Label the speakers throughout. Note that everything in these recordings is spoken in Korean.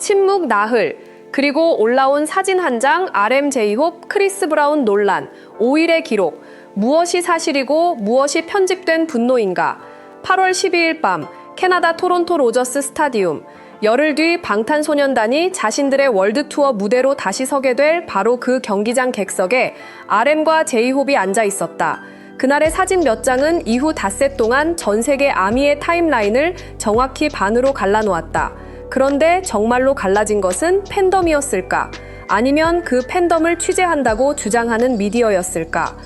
Speaker 1: 침묵 나흘, 그리고 올라온 사진 한 장, RM 제이홉, 크리스 브라운 논란, 5일의 기록, 무엇이 사실이고 무엇이 편집된 분노인가. 8월 12일 밤 캐나다 토론토 로저스 스타디움. 열흘 뒤 방탄소년단이 자신들의 월드투어 무대로 다시 서게 될 바로 그 경기장 객석에 RM과 제이홉이 앉아 있었다. 그날의 사진 몇 장은 이후 닷새 동안 전 세계 아미의 타임라인을 정확히 반으로 갈라놓았다. 그런데 정말로 갈라진 것은 팬덤이었을까? 아니면 그 팬덤을 취재한다고 주장하는 미디어였을까?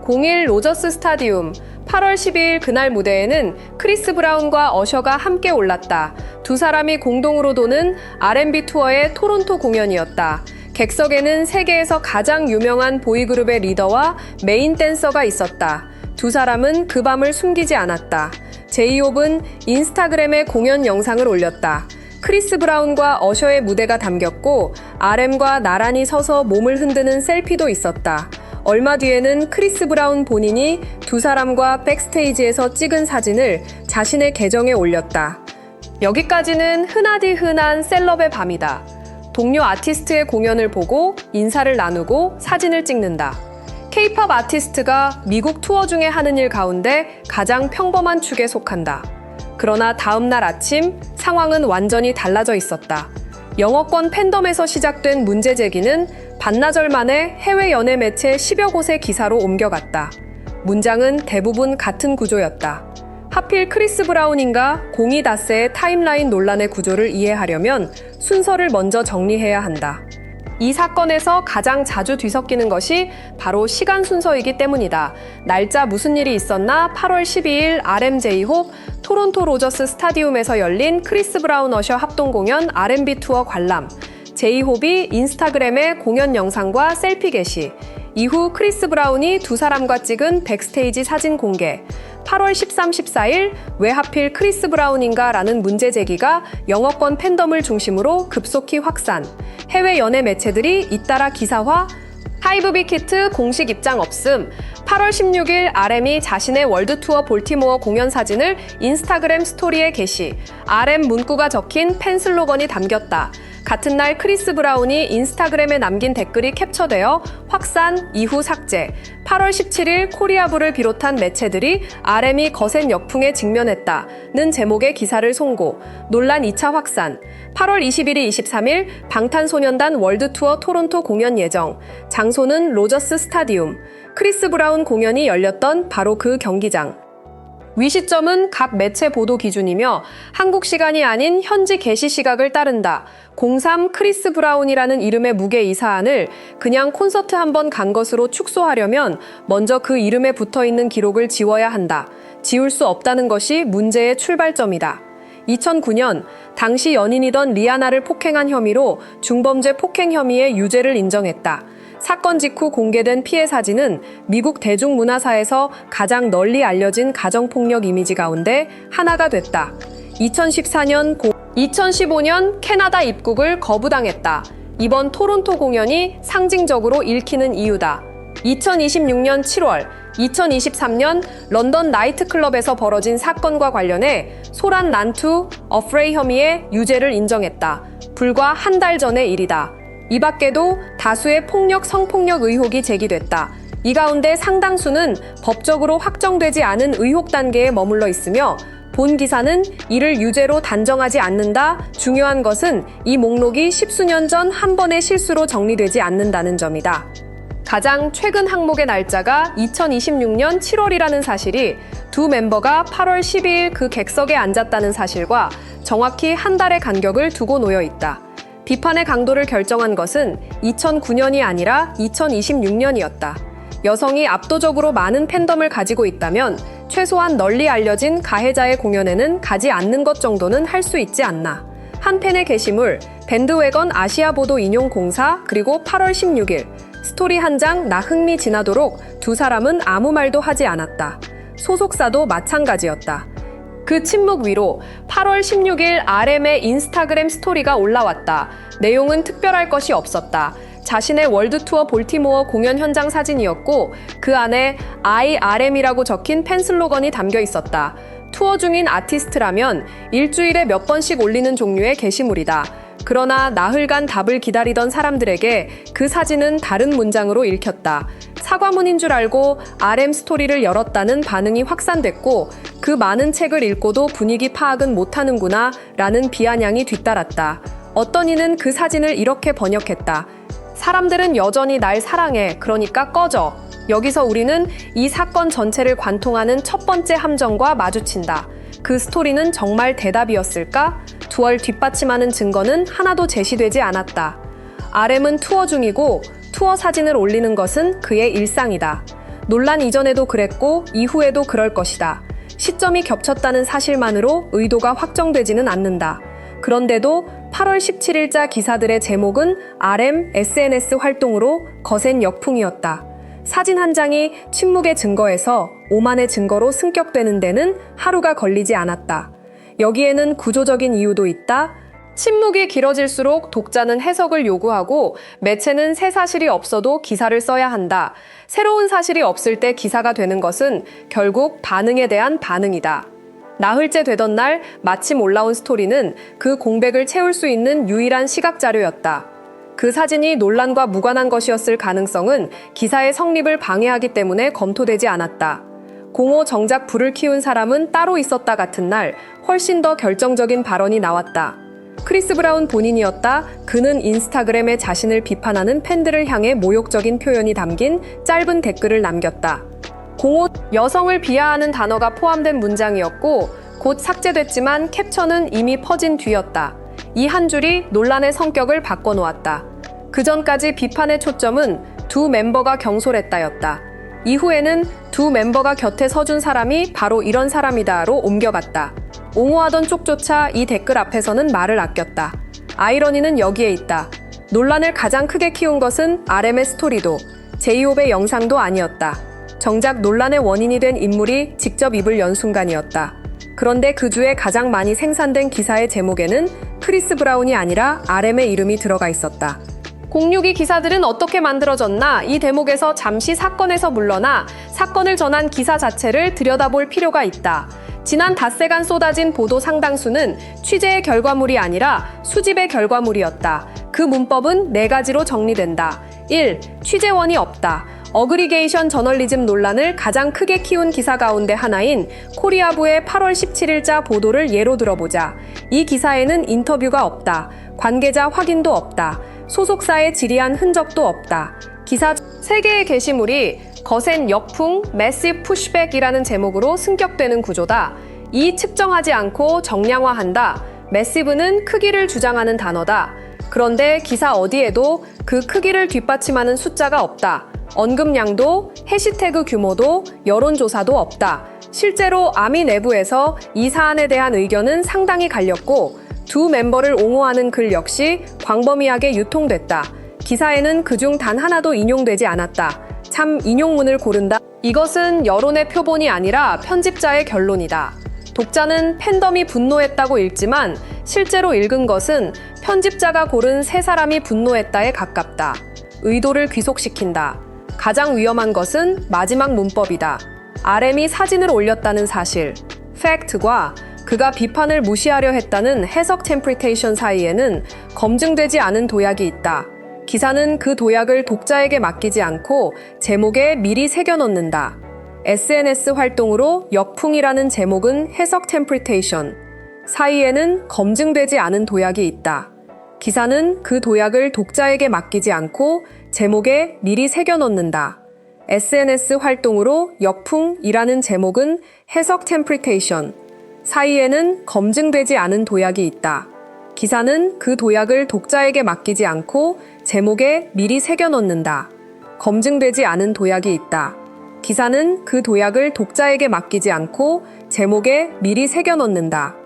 Speaker 1: 01 로저스 스타디움. 8월 12일 그날 무대에는 크리스 브라운과 어셔가 함께 올랐다. 두 사람이 공동으로 도는 R&B 투어의 토론토 공연이었다. 객석에는 세계에서 가장 유명한 보이그룹의 리더와 메인 댄서가 있었다. 두 사람은 그 밤을 숨기지 않았다. 제이홉은 인스타그램에 공연 영상을 올렸다. 크리스 브라운과 어셔의 무대가 담겼고 RM과 나란히 서서 몸을 흔드는 셀피도 있었다. 얼마 뒤에는 크리스 브라운 본인이 두 사람과 백스테이지에서 찍은 사진을 자신의 계정에 올렸다. 여기까지는 흔하디 흔한 셀럽의 밤이다. 동료 아티스트의 공연을 보고 인사를 나누고 사진을 찍는다. K-팝 아티스트가 미국 투어 중에 하는 일 가운데 가장 평범한 축에 속한다. 그러나 다음 날 아침 상황은 완전히 달라져 있었다. 영어권 팬덤에서 시작된 문제 제기는 반나절 만에 해외 연예 매체 10여 곳의 기사로 옮겨갔다. 문장은 대부분 같은 구조였다. 하필 크리스 브라운인가 02 닷새의 타임라인 논란의 구조를 이해하려면 순서를 먼저 정리해야 한다. 이 사건에서 가장 자주 뒤섞이는 것이 바로 시간 순서이기 때문이다. 날짜 무슨 일이 있었나? 8월 12일 RM 제이홉 토론토 로저스 스타디움에서 열린 크리스 브라운 어셔 합동 공연 R&B 투어 관람. 제이홉이 인스타그램에 공연 영상과 셀피 게시. 이후 크리스 브라운이 두 사람과 찍은 백스테이지 사진 공개. 8월 13, 14일 왜 하필 크리스 브라운인가 라는 문제 제기가 영어권 팬덤을 중심으로 급속히 확산. 해외 연예 매체들이 잇따라 기사화. 하이브 빅히트 공식 입장 없음. 8월 16일 RM이 자신의 월드투어 볼티모어 공연 사진을 인스타그램 스토리에 게시. RM 문구가 적힌 팬 슬로건이 담겼다. 같은 날 크리스 브라운이 인스타그램에 남긴 댓글이 캡처되어 확산, 이후 삭제. 8월 17일 코리아부를 비롯한 매체들이 RM이 거센 역풍에 직면했다는 제목의 기사를 송고. 논란 2차 확산. 8월 21일, 23일 방탄소년단 월드투어 토론토 공연 예정. 장소는 로저스 스타디움. 크리스 브라운 공연이 열렸던 바로 그 경기장. 위 시점은 각 매체 보도 기준이며 한국 시간이 아닌 현지 게시 시각을 따른다. 03 크리스 브라운이라는 이름의 무게 이 사안을 그냥 콘서트 한 번 간 것으로 축소하려면 먼저 그 이름에 붙어있는 기록을 지워야 한다. 지울 수 없다는 것이 문제의 출발점이다. 2009년 당시 연인이던 리아나를 폭행한 혐의로 중범죄 폭행 혐의의 유죄를 인정했다. 사건 직후 공개된 피해 사진은 미국 대중문화사에서 가장 널리 알려진 가정폭력 이미지 가운데 하나가 됐다. 2015년 캐나다 입국을 거부당했다. 이번 토론토 공연이 상징적으로 읽히는 이유다. 2026년 7월, 2023년 런던 나이트클럽에서 벌어진 사건과 관련해 소란 난투, 어프레이 혐의의 유죄를 인정했다. 불과 한 달 전의 일이다. 이 밖에도 다수의 폭력, 성폭력 의혹이 제기됐다. 이 가운데 상당수는 법적으로 확정되지 않은 의혹 단계에 머물러 있으며 본 기사는 이를 유죄로 단정하지 않는다. 중요한 것은 이 목록이 십수년 전 한 번의 실수로 정리되지 않는다는 점이다. 가장 최근 항목의 날짜가 2026년 7월이라는 사실이 두 멤버가 8월 12일 그 객석에 앉았다는 사실과 정확히 한 달의 간격을 두고 놓여 있다. 비판의 강도를 결정한 것은 2009년이 아니라 2026년이었다. 여성이 압도적으로 많은 팬덤을 가지고 있다면 최소한 널리 알려진 가해자의 공연에는 가지 않는 것 정도는 할 수 있지 않나. 한 팬의 게시물, 밴드웨건 아시아보도 인용 공사, 그리고 8월 16일 스토리 한 장 나 흥미 지나도록 두 사람은 아무 말도 하지 않았다. 소속사도 마찬가지였다. 그 침묵 위로 8월 16일 RM의 인스타그램 스토리가 올라왔다. 내용은 특별할 것이 없었다. 자신의 월드투어 볼티모어 공연 현장 사진이었고 그 안에 IRM이라고 적힌 팬 슬로건이 담겨 있었다. 투어 중인 아티스트라면 일주일에 몇 번씩 올리는 종류의 게시물이다. 그러나 나흘간 답을 기다리던 사람들에게 그 사진은 다른 문장으로 읽혔다. 사과문인 줄 알고 RM 스토리를 열었다는 반응이 확산됐고 그 많은 책을 읽고도 분위기 파악은 못하는구나 라는 비아냥이 뒤따랐다. 어떤 이는 그 사진을 이렇게 번역했다. 사람들은 여전히 날 사랑해. 그러니까 꺼져. 여기서 우리는 이 사건 전체를 관통하는 첫 번째 함정과 마주친다. 그 스토리는 정말 대답이었을까? 두얼 뒷받침하는 증거는 하나도 제시되지 않았다. RM은 투어 중이고 투어 사진을 올리는 것은 그의 일상이다. 논란 이전에도 그랬고 이후에도 그럴 것이다. 시점이 겹쳤다는 사실만으로 의도가 확정되지는 않는다. 그런데도 8월 17일자 기사들의 제목은 RM SNS 활동으로 거센 역풍이었다. 사진 한 장이 침묵의 증거에서 오만의 증거로 승격되는 데는 하루가 걸리지 않았다. 여기에는 구조적인 이유도 있다. 침묵이 길어질수록 독자는 해석을 요구하고 매체는 새 사실이 없어도 기사를 써야 한다. 새로운 사실이 없을 때 기사가 되는 것은 결국 반응에 대한 반응이다. 나흘째 되던 날 마침 올라온 스토리는 그 공백을 채울 수 있는 유일한 시각 자료였다. 그 사진이 논란과 무관한 것이었을 가능성은 기사의 성립을 방해하기 때문에 검토되지 않았다. 05 정작 불을 키운 사람은 따로 있었다 같은 날 훨씬 더 결정적인 발언이 나왔다. 크리스 브라운 본인이었다. 그는 인스타그램에 자신을 비판하는 팬들을 향해 모욕적인 표현이 담긴 짧은 댓글을 남겼다. 05 여성을 비하하는 단어가 포함된 문장이었고 곧 삭제됐지만 캡처는 이미 퍼진 뒤였다. 이 한 줄이 논란의 성격을 바꿔놓았다. 그 전까지 비판의 초점은 두 멤버가 경솔했다였다. 이후에는 두 멤버가 곁에 서준 사람이 바로 이런 사람이다로 옮겨갔다. 옹호하던 쪽조차 이 댓글 앞에서는 말을 아꼈다. 아이러니는 여기에 있다. 논란을 가장 크게 키운 것은 RM의 스토리도 제이홉의 영상도 아니었다. 정작 논란의 원인이 된 인물이 직접 입을 연 순간이었다. 그런데 그 주에 가장 많이 생산된 기사의 제목에는 크리스 브라운이 아니라 RM의 이름이 들어가 있었다. 062 기사들은 어떻게 만들어졌나? 이 대목에서 잠시 사건에서 물러나 사건을 전한 기사 자체를 들여다볼 필요가 있다. 지난 닷새간 쏟아진 보도 상당수는 취재의 결과물이 아니라 수집의 결과물이었다. 그 문법은 4가지로 정리된다. 1. 취재원이 없다. 어그리게이션 저널리즘 논란을 가장 크게 키운 기사 가운데 하나인 코리아부의 8월 17일자 보도를 예로 들어보자. 이 기사에는 인터뷰가 없다. 관계자 확인도 없다. 소속사의 지리한 흔적도 없다. 기사 3개의 게시물이 거센 역풍, 매시브 푸시백이라는 제목으로 승격되는 구조다. 이 측정하지 않고 정량화한다. 매시브는 크기를 주장하는 단어다. 그런데 기사 어디에도 그 크기를 뒷받침하는 숫자가 없다. 언급량도, 해시태그 규모도, 여론조사도 없다. 실제로 아미 내부에서 이 사안에 대한 의견은 상당히 갈렸고 두 멤버를 옹호하는 글 역시 광범위하게 유통됐다. 기사에는 그중 단 하나도 인용되지 않았다. 참 인용문을 고른다. 이것은 여론의 표본이 아니라 편집자의 결론이다. 독자는 팬덤이 분노했다고 읽지만 실제로 읽은 것은 편집자가 고른 세 사람이 분노했다에 가깝다. 의도를 귀속시킨다. 가장 위험한 것은 마지막 문법이다. RM이 사진을 올렸다는 사실, 팩트과 그가 비판을 무시하려 했다는 해석 템프리테이션 사이에는 검증되지 않은 도약이 있다. 기사는 그 도약을 독자에게 맡기지 않고 제목에 미리 새겨넣는다. SNS 활동으로 역풍이라는 제목은 해석 템프리테이션, 사이에는 검증되지 않은 도약이 있다. 기사는 그 도약을 독자에게 맡기지 않고 제목에 미리 새겨넣는다. SNS 활동으로 역풍이라는 제목은 해석 템프리테이션, 사이에는 검증되지 않은 도약이 있다. 기사는 그 도약을 독자에게 맡기지 않고 제목에 미리 새겨넣는다. 검증되지 않은 도약이 있다. 기사는 그 도약을 독자에게 맡기지 않고 제목에 미리 새겨넣는다.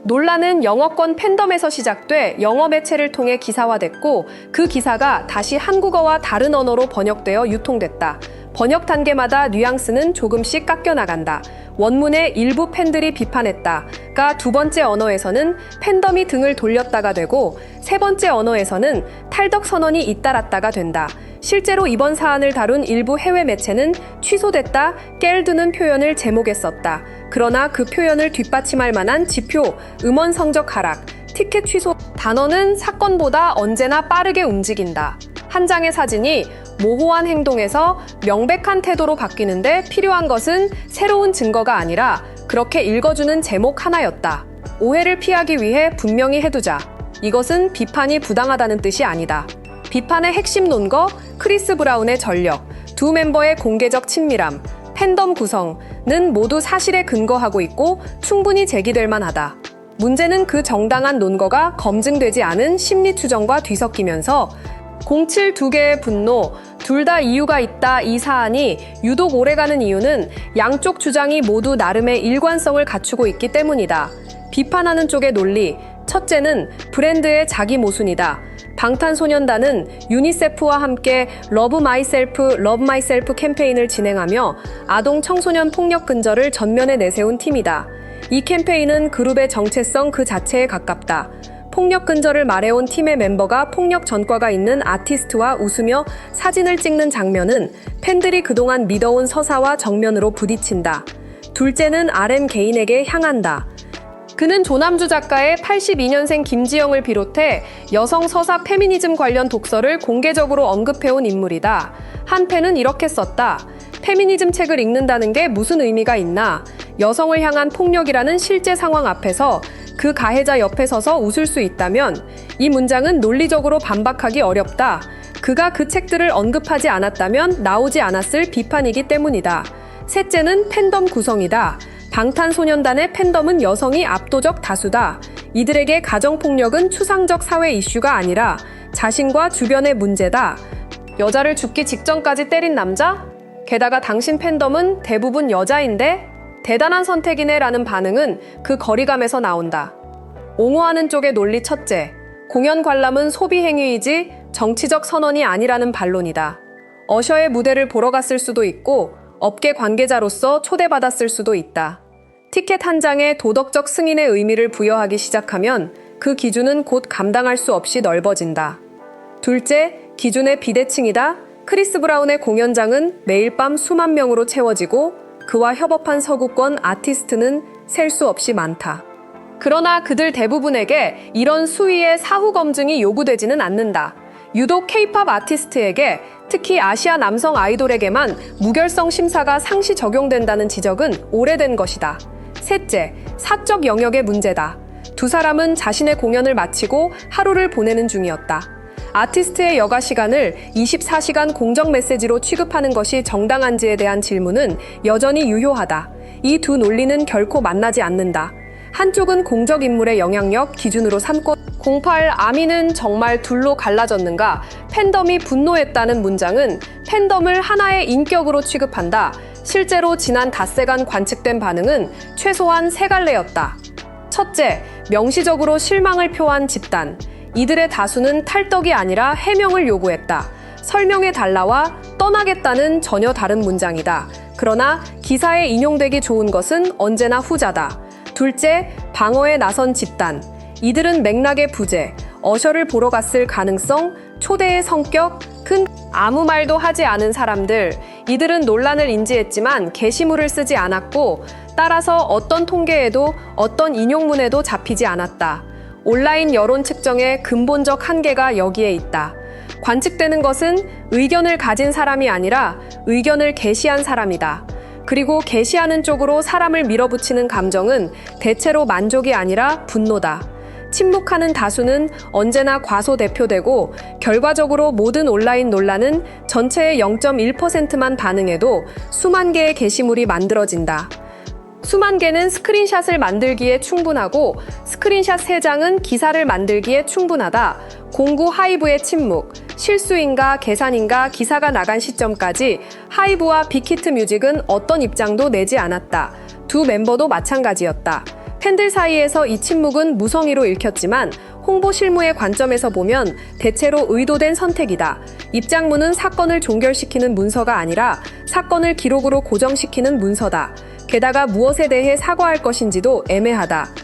Speaker 1: 논란은 영어권 팬덤에서 시작돼 영어 매체를 통해 기사화됐고 그 기사가 다시 한국어와 다른 언어로 번역되어 유통됐다. 번역 단계마다 뉘앙스는 조금씩 깎여나간다. 원문에 일부 팬들이 비판했다가 두 번째 언어에서는 팬덤이 등을 돌렸다가 되고 세 번째 언어에서는 탈덕 선언이 잇따랐다가 된다. 실제로 이번 사안을 다룬 일부 해외 매체는 취소됐다, 깨르드는 표현을 제목에 썼다. 그러나 그 표현을 뒷받침할 만한 지표, 음원 성적 하락, 티켓 취소. 단어는 사건보다 언제나 빠르게 움직인다. 한 장의 사진이 모호한 행동에서 명백한 태도로 바뀌는데 필요한 것은 새로운 증거가 아니라 그렇게 읽어주는 제목 하나였다. 오해를 피하기 위해 분명히 해두자. 이것은 비판이 부당하다는 뜻이 아니다. 비판의 핵심 논거, 크리스 브라운의 전력, 두 멤버의 공개적 친밀함, 팬덤 구성은 모두 사실에 근거하고 있고 충분히 제기될 만하다. 문제는 그 정당한 논거가 검증되지 않은 심리 추정과 뒤섞이면서 07 두 개의 분노, 둘 다 이유가 있다. 이 사안이 유독 오래가는 이유는 양쪽 주장이 모두 나름의 일관성을 갖추고 있기 때문이다. 비판하는 쪽의 논리, 첫째는 브랜드의 자기 모순이다. 방탄소년단은 유니세프와 함께 러브 마이셀프 캠페인을 진행하며 아동 청소년 폭력 근절을 전면에 내세운 팀이다. 이 캠페인은 그룹의 정체성 그 자체에 가깝다. 폭력 근절을 말해온 팀의 멤버가 폭력 전과가 있는 아티스트와 웃으며 사진을 찍는 장면은 팬들이 그동안 믿어온 서사와 정면으로 부딪힌다. 둘째는 RM 개인에게 향한다. 그는 조남주 작가의 82년생 김지영을 비롯해 여성 서사 페미니즘 관련 독서를 공개적으로 언급해온 인물이다. 한 팬은 이렇게 썼다. 페미니즘 책을 읽는다는 게 무슨 의미가 있나? 여성을 향한 폭력이라는 실제 상황 앞에서 그 가해자 옆에 서서 웃을 수 있다면 이 문장은 논리적으로 반박하기 어렵다. 그가 그 책들을 언급하지 않았다면 나오지 않았을 비판이기 때문이다. 셋째는 팬덤 구성이다. 방탄소년단의 팬덤은 여성이 압도적 다수다. 이들에게 가정폭력은 추상적 사회 이슈가 아니라 자신과 주변의 문제다. 여자를 죽기 직전까지 때린 남자? 게다가 당신 팬덤은 대부분 여자인데? 대단한 선택이네 라는 반응은 그 거리감에서 나온다. 옹호하는 쪽의 논리 첫째, 공연 관람은 소비 행위이지 정치적 선언이 아니라는 반론이다. 어셔의 무대를 보러 갔을 수도 있고 업계 관계자로서 초대받았을 수도 있다. 티켓 한 장에 도덕적 승인의 의미를 부여하기 시작하면 그 기준은 곧 감당할 수 없이 넓어진다. 둘째, 기준의 비대칭이다. 크리스 브라운의 공연장은 매일 밤 수만 명으로 채워지고 그와 협업한 서구권 아티스트는 셀 수 없이 많다. 그러나 그들 대부분에게 이런 수위의 사후 검증이 요구되지는 않는다. 유독 K-팝 아티스트에게, 특히 아시아 남성 아이돌에게만 무결성 심사가 상시 적용된다는 지적은 오래된 것이다. 셋째, 사적 영역의 문제다. 두 사람은 자신의 공연을 마치고 하루를 보내는 중이었다. 아티스트의 여가 시간을 24시간 공정 메시지로 취급하는 것이 정당한지에 대한 질문은 여전히 유효하다. 이 두 논리는 결코 만나지 않는다. 한쪽은 공적 인물의 영향력 기준으로 삼고 08 아미는 정말 둘로 갈라졌는가? 팬덤이 분노했다는 문장은 팬덤을 하나의 인격으로 취급한다. 실제로 지난 닷새간 관측된 반응은 최소한 세 갈래였다. 첫째, 명시적으로 실망을 표한 집단. 이들의 다수는 탈덕이 아니라 해명을 요구했다. 설명해달라와 떠나겠다는 전혀 다른 문장이다. 그러나 기사에 인용되기 좋은 것은 언제나 후자다. 둘째, 방어에 나선 집단. 이들은 맥락의 부재, 어셔를 보러 갔을 가능성, 초대의 성격, 큰 아무 말도 하지 않은 사람들. 이들은 논란을 인지했지만 게시물을 쓰지 않았고 따라서 어떤 통계에도 어떤 인용문에도 잡히지 않았다. 온라인 여론 측정의 근본적 한계가 여기에 있다. 관측되는 것은 의견을 가진 사람이 아니라 의견을 게시한 사람이다. 그리고 게시하는 쪽으로 사람을 밀어붙이는 감정은 대체로 만족이 아니라 분노다. 침묵하는 다수는 언제나 과소대표되고 결과적으로 모든 온라인 논란은 전체의 0.1%만 반응해도 수만 개의 게시물이 만들어진다. 수만 개는 스크린샷을 만들기에 충분하고 스크린샷 3장은 기사를 만들기에 충분하다. 공구 하이브의 침묵, 실수인가 계산인가 기사가 나간 시점까지 하이브와 빅히트 뮤직은 어떤 입장도 내지 않았다. 두 멤버도 마찬가지였다. 팬들 사이에서 이 침묵은 무성의로 읽혔지만 홍보 실무의 관점에서 보면 대체로 의도된 선택이다. 입장문은 사건을 종결시키는 문서가 아니라 사건을 기록으로 고정시키는 문서다. 게다가 무엇에 대해 사과할 것인지도 애매하다.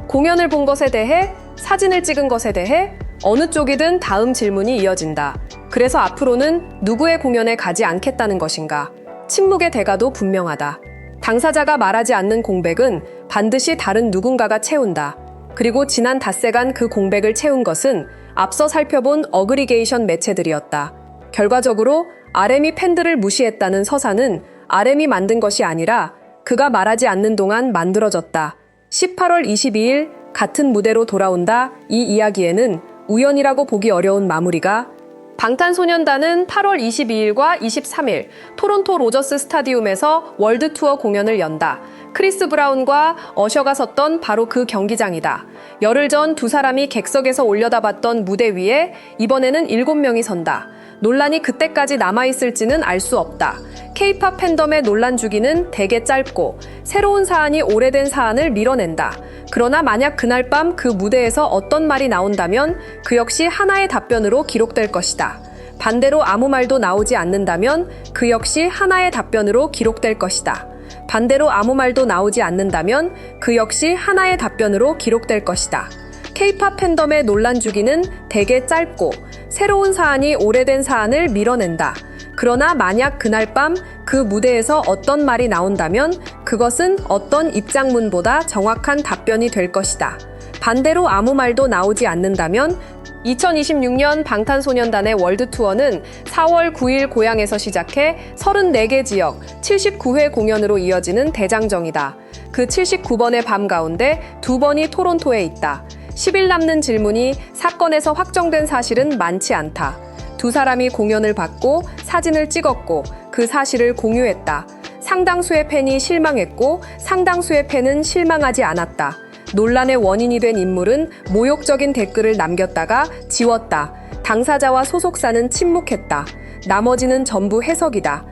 Speaker 1: 공연을 본 것에 대해, 사진을 찍은 것에 대해 어느 쪽이든 다음 질문이 이어진다. 그래서 앞으로는 누구의 공연에 가지 않겠다는 것인가? 침묵의 대가도 분명하다. 당사자가 말하지 않는 공백은 반드시 다른 누군가가 채운다. 그리고 지난 닷새간 그 공백을 채운 것은 앞서 살펴본 어그리게이션 매체들이었다. 결과적으로 RM이 팬들을 무시했다는 서사는 RM이 만든 것이 아니라 그가 말하지 않는 동안 만들어졌다. 18월 22일 같은 무대로 돌아온다. 이 이야기에는 우연이라고 보기 어려운 마무리가 방탄소년단은 8월 22일과 23일 토론토 로저스 스타디움에서 월드 투어 공연을 연다. 크리스 브라운과 어셔가 섰던 바로 그 경기장이다. 열흘 전 두 사람이 객석에서 올려다봤던 무대 위에 이번에는 7명이 선다. 논란이 그때까지 남아있을지는 알 수 없다. K-팝 팬덤의 논란 주기는 대개 짧고 새로운 사안이 오래된 사안을 밀어낸다. 그러나 만약 그날 밤 그 무대에서 어떤 말이 나온다면 그 역시 하나의 답변으로 기록될 것이다. 반대로 아무 말도 나오지 않는다면 그 역시 하나의 답변으로 기록될 것이다. 반대로 아무 말도 나오지 않는다면 그 역시 하나의 답변으로 기록될 것이다. K-팝 팬덤의 논란 주기는 대개 짧고 새로운 사안이 오래된 사안을 밀어낸다. 그러나 만약 그날 밤 그 무대에서 어떤 말이 나온다면 그것은 어떤 입장문보다 정확한 답변이 될 것이다. 반대로 아무 말도 나오지 않는다면 2026년 방탄소년단의 월드 투어는 4월 9일 고향에서 시작해 34개 지역 79회 공연으로 이어지는 대장정이다. 그 79번의 밤 가운데 2번이 토론토에 있다. 10일 남는 질문이 사건에서 확정된 사실은 많지 않다. 두 사람이 공연을 봤고 사진을 찍었고 그 사실을 공유했다. 상당수의 팬이 실망했고 상당수의 팬은 실망하지 않았다. 논란의 원인이 된 인물은 모욕적인 댓글을 남겼다가 지웠다. 당사자와 소속사는 침묵했다. 나머지는 전부 해석이다.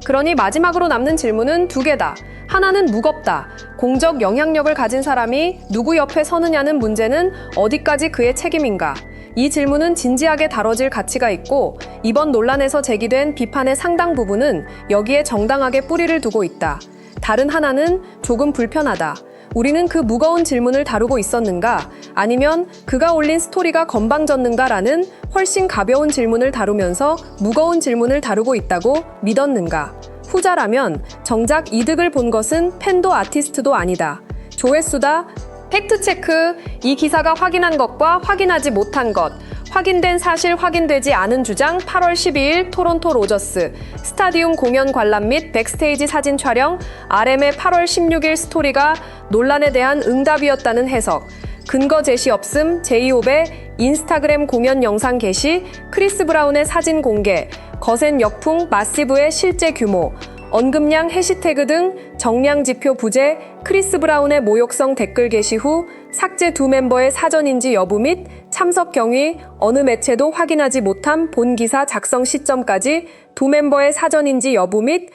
Speaker 1: 그러니 마지막으로 남는 질문은 2개다. 하나는 무겁다. 공적 영향력을 가진 사람이 누구 옆에 서느냐는 문제는 어디까지 그의 책임인가? 이 질문은 진지하게 다뤄질 가치가 있고 이번 논란에서 제기된 비판의 상당 부분은 여기에 정당하게 뿌리를 두고 있다. 다른 하나는 조금 불편하다. 우리는 그 무거운 질문을 다루고 있었는가? 아니면 그가 올린 스토리가 건방졌는가라는 훨씬 가벼운 질문을 다루면서 무거운 질문을 다루고 있다고 믿었는가? 후자라면 정작 이득을 본 것은 팬도 아티스트도 아니다. 조회수다. 팩트체크. 이 기사가 확인한 것과 확인하지 못한 것. 확인된 사실 확인되지 않은 주장 8월 12일 토론토 로저스 스타디움 공연 관람 및 백스테이지 사진 촬영 RM의 8월 16일 스토리가 논란에 대한 응답이었다는 해석 근거 제시 없음 제이홉의 인스타그램 공연 영상 게시 크리스 브라운의 사진 공개 거센 역풍 마시브의 실제 규모 언급량 해시태그 등 정량 지표 부재, 크리스 브라운의 모욕성 댓글 게시 후 삭제 두 멤버의 사전인지 여부 및 참석 경위, 어느 매체도 확인하지 못한 본 기사 작성 시점까지 두 멤버의 사전인지 여부 및